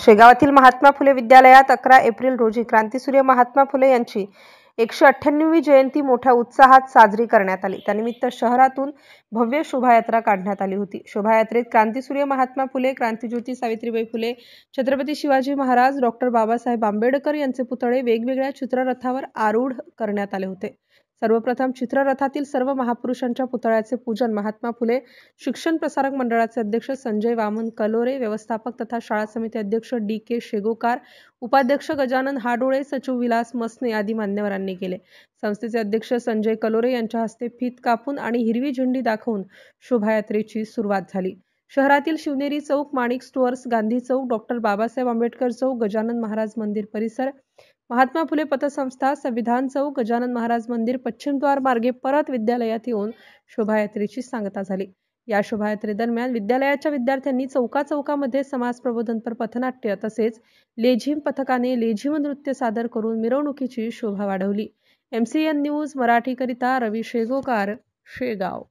शेगावातील महात्मा फुले विद्यालयात 11 एप्रिल रोजी क्रांतीसूर्य महात्मा फुले यांची 198वी जयंती मोठ्या उत्साहात साजरी करण्यात आली। त्यानिमित्त शहरातून भव्य शोभायात्रा काढण्यात आली होती। शोभायात्रेत क्रांतीसूर्य महात्मा फुले, क्रांतिज्योती सावित्रीबाई फुले, छत्रपती शिवाजी महाराज, डॉक्टर बाबासाहेब आंबेडकर यांचे पुतळे वेगवेगळ्या चित्ररथावर आरूढ करण्यात आले होते। सर्वप्रथम चित्ररथातील सर्व महापुरुषांच्या पुतळ्याचे पूजन महात्मा फुले शिक्षण प्रसारक मंडळाचे अध्यक्ष संजय वामन कलोरे, व्यवस्थापक तथा शाळा समिती अध्यक्ष डी.के. शेगोकार, उपाध्यक्ष गजानन हाडोळे, सचिव विलास मसने आदी मान्यवरांनी केले। संस्थेचे अध्यक्ष संजय कलोरे यांच्या हस्ते फीत कापून आणि हिरवी झेंडी दाखवून शोभायात्रेची सुरुवात झाली। शहरातील शिवनेरी चौक, माणिक स्टोअर्स, गांधी चौक, डॉक्टर बाबासाहेब आंबेडकर चौक, गजानन महाराज मंदिर परिसर, महात्मा फुले पतसंस्था, संविधान चौक, गजानन महाराज मंदिर, पश्चिम द्वार मार्गे परत विद्यालयात येऊन शोभायात्रेची सांगता झाली। या शोभायात्रेदरम्यान विद्यालयाच्या विद्यार्थ्यांनी चौकामध्ये समाज प्रबोधनपर पथनाट्य तसेच लेझिम पथकाने लेझिम नृत्य सादर करून मिरवणुकीची शोभा वाढवली। MCN न्यूज मराठीकरिता रवी शेगोकार, शेगाव।